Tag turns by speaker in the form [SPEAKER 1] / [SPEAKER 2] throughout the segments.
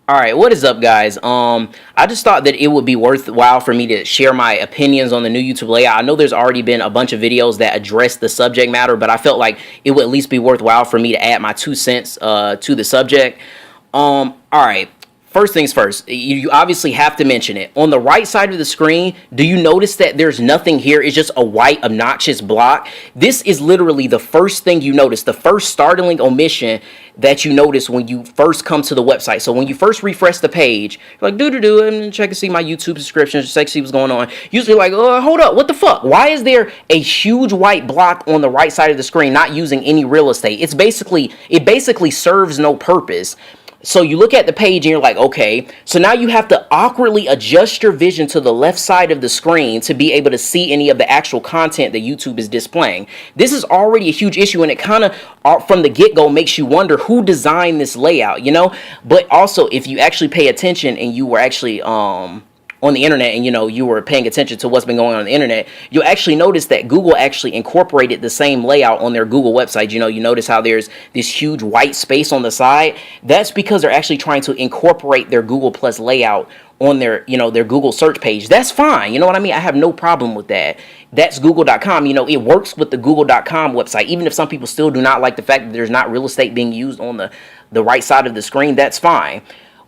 [SPEAKER 1] All right, what is up, guys? I just thought that it would be worthwhile for me to share my opinions on the new YouTube layout. I know there's already been a bunch of videos that address the subject matter, but I felt like it would at least be worthwhile for me to add my 2 cents to the subject. All right. First things first, you obviously have to mention it. On the right side of the screen, do you notice that there's nothing here? It's just a white obnoxious block. This is literally the first thing you notice, the first startling omission that you notice when you first come to the website. So when you first refresh the page, you're like, do, and check and see my YouTube subscriptions, check to see what's going on. Usually like, oh, hold up, what the fuck? Why is there a huge white block on the right side of the screen not using any real estate? It basically serves no purpose. So you look at the page and you're like, okay, so now you have to awkwardly adjust your vision to the left side of the screen to be able to see any of the actual content that YouTube is displaying. This is already a huge issue, and it kind of from the get-go makes you wonder who designed this layout, you know? But also, if you actually pay attention and you were actually on the internet and you were paying attention to what's been going on the internet, you'll actually notice that Google actually incorporated the same layout on their Google website. You notice how there's this huge white space on the side. That's because they're actually trying to incorporate their Google Plus layout on their their Google search page. That's fine. You know what I mean? I have no problem with that. That's google.com. It works with the google.com website. Even if some people still do not like the fact that there's not real estate being used on the right side of the screen, that's fine.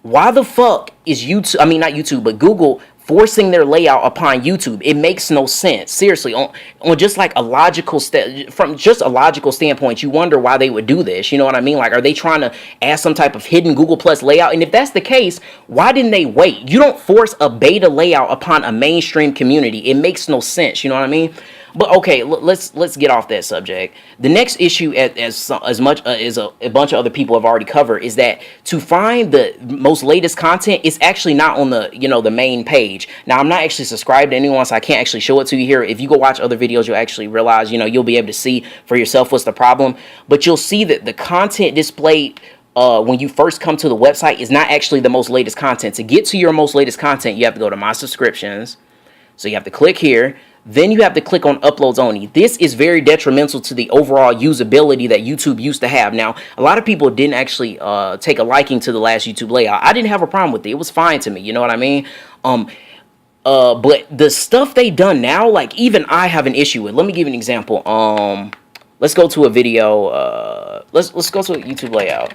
[SPEAKER 1] Why the fuck is YouTube, not YouTube, but Google forcing their layout upon YouTube? It makes no sense. Seriously, on just like from just a logical standpoint, you wonder why they would do this. You know what I mean? Like, are they trying to add some type of hidden Google Plus layout? And if that's the case, why didn't they wait? You don't force a beta layout upon a mainstream community. It makes no sense. You know what I mean? But okay, let's get off that subject. The next issue, as much as a bunch of other people have already covered, is that to find the most latest content, it's actually not on the the main page. Now, I'm not actually subscribed to anyone, so I can't actually show it to you here. If you go watch other videos, you'll actually realize you'll be able to see for yourself what's the problem. But you'll see that the content displayed when you first come to the website is not actually the most latest content. To get to your most latest content, you have to go to My Subscriptions. So you have to click here. Then you have to click on Uploads Only. This is very detrimental to the overall usability that YouTube used to have. Now, a lot of people didn't actually take a liking to the last YouTube layout. I didn't have a problem with it. It was fine to me. You know what I mean? But the stuff they done now, like, even I have an issue with. Let me give you an example. Let's go to a video. Let's go to a YouTube layout.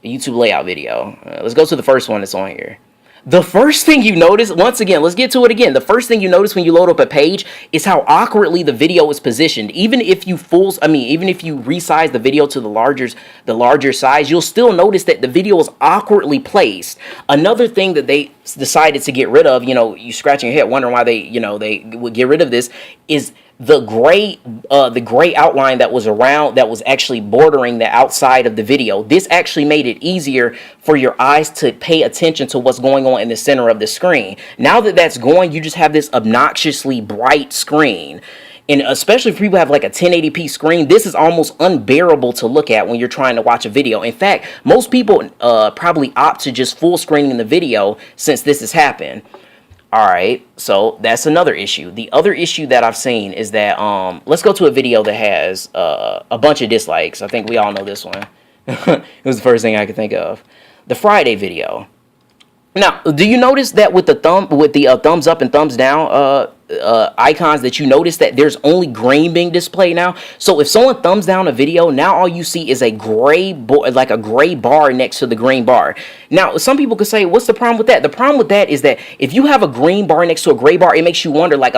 [SPEAKER 1] A YouTube layout video. Let's go to the first one that's on here. The first thing you notice, once again, let's get to it again. The first thing you notice when you load up a page is how awkwardly the video is positioned. Even if you resize the video to the larger size, you'll still notice that the video is awkwardly placed. Another thing that they decided to get rid of, you scratching your head wondering why they would get rid of this, is the gray outline that was actually bordering the outside of the video. This actually made it easier for your eyes to pay attention to what's going on in the center of the screen. Now that that's going, you just have this obnoxiously bright screen. And especially if people have like a 1080p screen, this is almost unbearable to look at when you're trying to watch a video. In fact, most people probably opt to just full screening the video since this has happened. All right, so that's another issue. The other issue that I've seen is that, let's go to a video that has a bunch of dislikes. I think we all know this one. It was the first thing I could think of. The Friday video. Now, do you notice that with the thumbs up and thumbs down icons, that you notice that there's only green being displayed now? So if someone thumbs down a video, now all you see is a gray bar next to the green bar. Now, some people could say, what's the problem with that? The problem with that is that if you have a green bar next to a gray bar, it makes you wonder, like,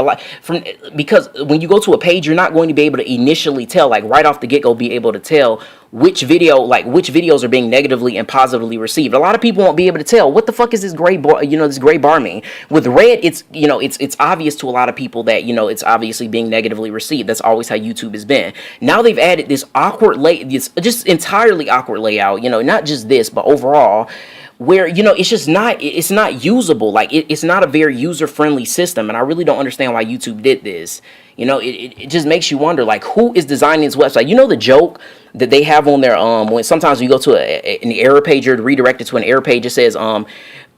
[SPEAKER 1] because when you go to a page, you're not going to be able to initially tell, like right off the get-go, be able to tell which videos are being negatively and positively received. A lot of people won't be able to tell what the fuck is this gray bar, this gray bar mean. With red, it's obvious to a lot of people that it's obviously being negatively received. That's always how YouTube has been. Now they've added this this just entirely awkward layout, not just this, but overall, where it's not usable. Like, it's not a very user-friendly system, and I really don't understand why YouTube did this. It just makes you wonder, like, who is designing this website? The joke that they have on their when sometimes you go to an error page, you're redirected to an error page, it says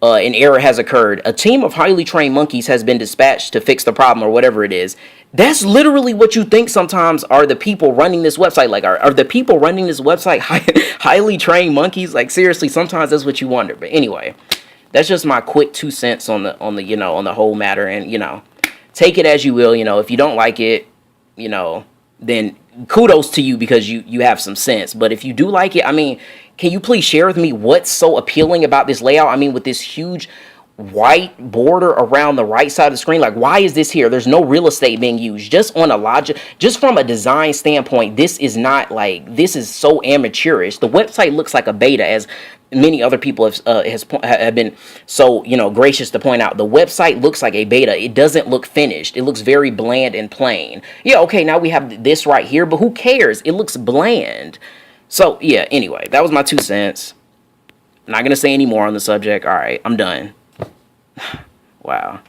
[SPEAKER 1] an error has occurred. A team of highly trained monkeys has been dispatched to fix the problem or whatever it is. That's literally what you think sometimes are the people running this website. Like, are the people running this website highly trained monkeys? Like, seriously, sometimes that's what you wonder. But anyway, that's just my quick 2 cents on the you know, on the whole matter. And, you know, take it as you will. You know, if you don't like it, you know, then kudos to you because you have some sense. But if you do like it, I mean, can you please share with me what's so appealing about this layout? I mean, with this huge white border around the right side of the screen, like, why is this here? There's no real estate being used. Just on a logic, just from a design standpoint, this is not like, this is so amateurish. The website looks like a beta, as many other people have been so, you know, gracious to point out. The website looks like a beta. It doesn't look finished. It looks very bland and plain. Yeah, okay, now we have this right here, but who cares? It looks bland. So yeah, anyway, that was my 2 cents. I'm not gonna say any more on the subject. All right, I'm done. Wow.